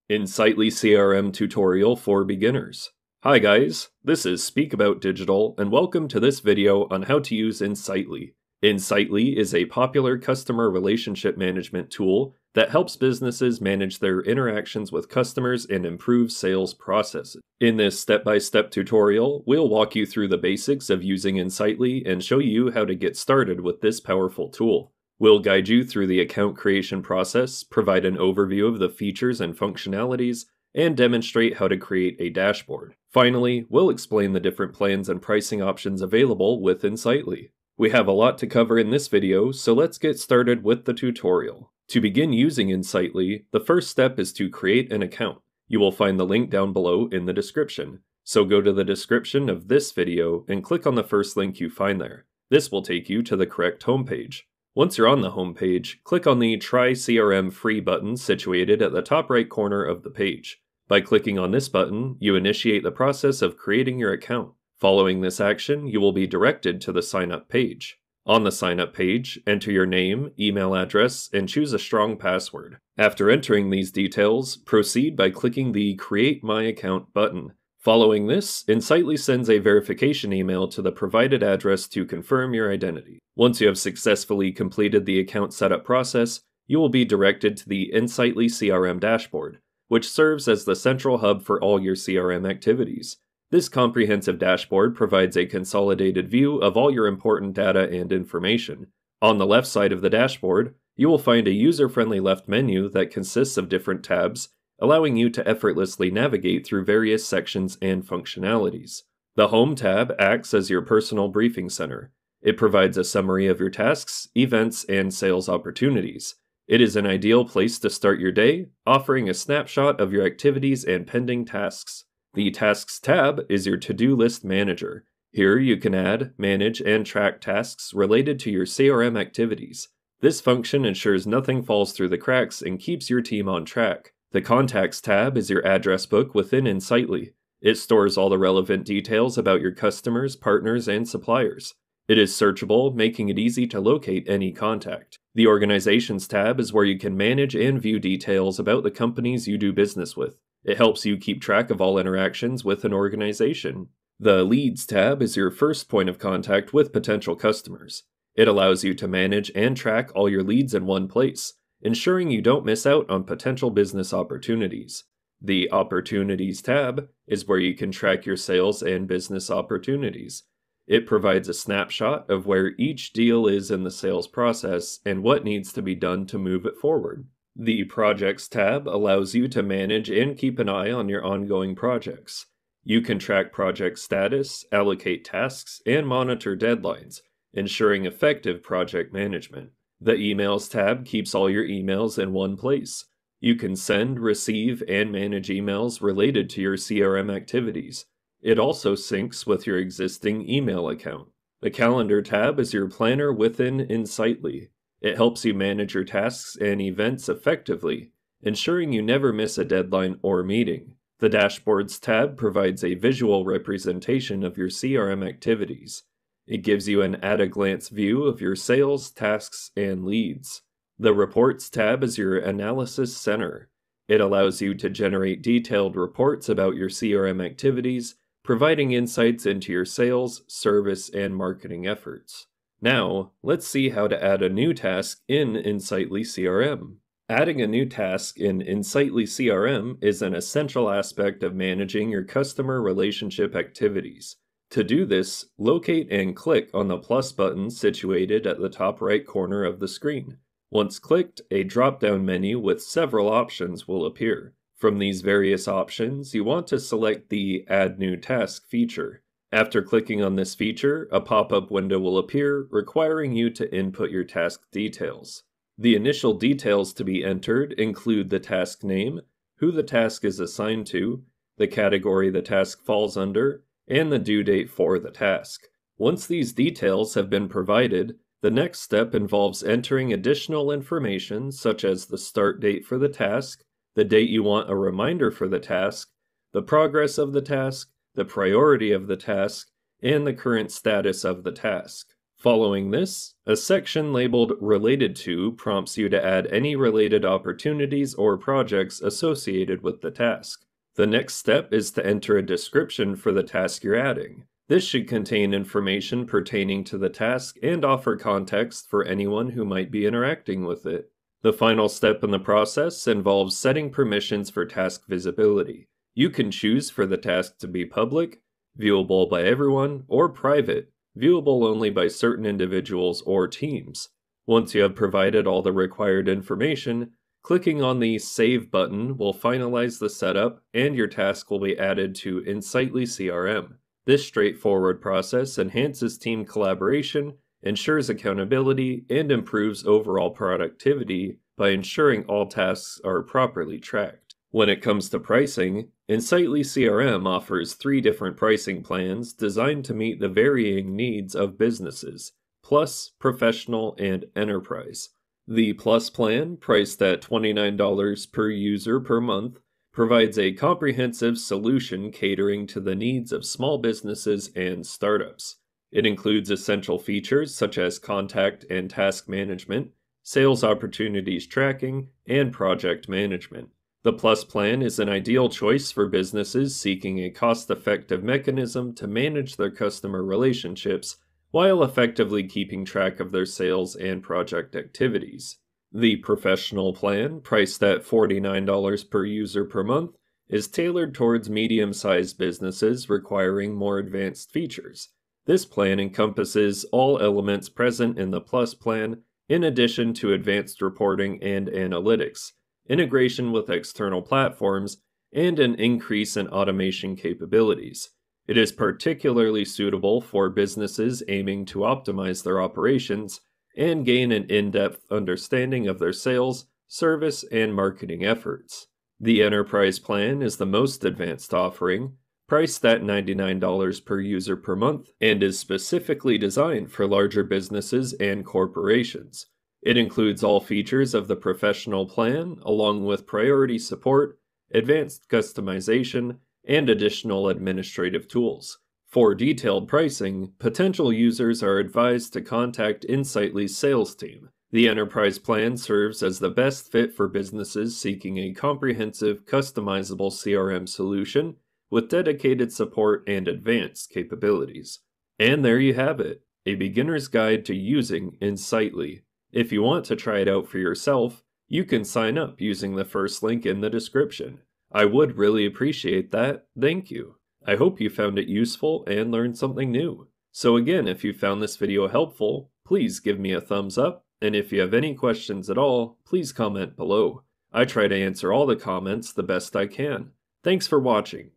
Insightly CRM tutorial for beginners. Hi guys, this is Speak About Digital and welcome to this video on how to use Insightly. Insightly is a popular customer relationship management tool that helps businesses manage their interactions with customers and improve sales processes. In this step-by-step tutorial, we'll walk you through the basics of using Insightly and show you how to get started with this powerful tool. We'll guide you through the account creation process, provide an overview of the features and functionalities, and demonstrate how to create a dashboard. Finally, we'll explain the different plans and pricing options available with Insightly. We have a lot to cover in this video, so let's get started with the tutorial. To begin using Insightly, the first step is to create an account. You will find the link down below in the description. So go to the description of this video and click on the first link you find there. This will take you to the correct homepage. Once you're on the homepage, click on the Try CRM Free button situated at the top right corner of the page. By clicking on this button, you initiate the process of creating your account. Following this action, you will be directed to the Sign Up page. On the Sign Up page, enter your name, email address, and choose a strong password. After entering these details, proceed by clicking the Create My Account button. Following this, Insightly sends a verification email to the provided address to confirm your identity. Once you have successfully completed the account setup process, you will be directed to the Insightly CRM dashboard, which serves as the central hub for all your CRM activities. This comprehensive dashboard provides a consolidated view of all your important data and information. On the left side of the dashboard, you will find a user-friendly left menu that consists of different tabs, allowing you to effortlessly navigate through various sections and functionalities. The Home tab acts as your personal briefing center. It provides a summary of your tasks, events, and sales opportunities. It is an ideal place to start your day, offering a snapshot of your activities and pending tasks. The Tasks tab is your to-do list manager. Here you can add, manage, and track tasks related to your CRM activities. This function ensures nothing falls through the cracks and keeps your team on track. The Contacts tab is your address book within Insightly. It stores all the relevant details about your customers, partners, and suppliers. It is searchable, making it easy to locate any contact. The Organizations tab is where you can manage and view details about the companies you do business with. It helps you keep track of all interactions with an organization. The Leads tab is your first point of contact with potential customers. It allows you to manage and track all your leads in one place, ensuring you don't miss out on potential business opportunities. The Opportunities tab is where you can track your sales and business opportunities. It provides a snapshot of where each deal is in the sales process and what needs to be done to move it forward. The Projects tab allows you to manage and keep an eye on your ongoing projects. You can track project status, allocate tasks, and monitor deadlines, ensuring effective project management. The Emails tab keeps all your emails in one place. You can send, receive, and manage emails related to your CRM activities. It also syncs with your existing email account. The Calendar tab is your planner within Insightly. It helps you manage your tasks and events effectively, ensuring you never miss a deadline or meeting. The Dashboards tab provides a visual representation of your CRM activities. It gives you an at-a-glance view of your sales, tasks, and leads. The Reports tab is your analysis center. It allows you to generate detailed reports about your CRM activities, providing insights into your sales, service, and marketing efforts. Now, let's see how to add a new task in Insightly CRM. Adding a new task in Insightly CRM is an essential aspect of managing your customer relationship activities. To do this, locate and click on the plus button situated at the top right corner of the screen. Once clicked, a drop-down menu with several options will appear. From these various options, you want to select the Add New Task feature. After clicking on this feature, a pop-up window will appear, requiring you to input your task details. The initial details to be entered include the task name, who the task is assigned to, the category the task falls under, and the due date for the task. Once these details have been provided, the next step involves entering additional information such as the start date for the task, the date you want a reminder for the task, the progress of the task, the priority of the task, and the current status of the task. Following this, a section labeled Related To prompts you to add any related opportunities or projects associated with the task. The next step is to enter a description for the task you're adding. This should contain information pertaining to the task and offer context for anyone who might be interacting with it. The final step in the process involves setting permissions for task visibility. You can choose for the task to be public, viewable by everyone, or private, viewable only by certain individuals or teams. Once you have provided all the required information, clicking on the Save button will finalize the setup and your task will be added to Insightly CRM. This straightforward process enhances team collaboration, ensures accountability, and improves overall productivity by ensuring all tasks are properly tracked. When it comes to pricing, Insightly CRM offers 3 different pricing plans designed to meet the varying needs of businesses: Plus, Professional, and Enterprise. The Plus plan, priced at $29 per user per month, provides a comprehensive solution catering to the needs of small businesses and startups. It includes essential features such as contact and task management, sales opportunities tracking, and project management. The Plus plan is an ideal choice for businesses seeking a cost-effective mechanism to manage their customer relationships while effectively keeping track of their sales and project activities. The Professional plan, priced at $49 per user per month, is tailored towards medium-sized businesses requiring more advanced features. This plan encompasses all elements present in the Plus plan, in addition to advanced reporting and analytics, integration with external platforms, and an increase in automation capabilities. It is particularly suitable for businesses aiming to optimize their operations and gain an in-depth understanding of their sales, service, and marketing efforts. The Enterprise plan is the most advanced offering, priced at $99 per user per month, and is specifically designed for larger businesses and corporations. It includes all features of the Professional plan, along with priority support, advanced customization, and additional administrative tools. For detailed pricing, potential users are advised to contact Insightly's sales team. The Enterprise plan serves as the best fit for businesses seeking a comprehensive, customizable CRM solution with dedicated support and advanced capabilities. And there you have it, a beginner's guide to using Insightly. If you want to try it out for yourself, you can sign up using the first link in the description. I would really appreciate that. Thank you. I hope you found it useful and learned something new. So again, if you found this video helpful, please give me a thumbs up, and if you have any questions at all, please comment below. I try to answer all the comments the best I can. Thanks for watching.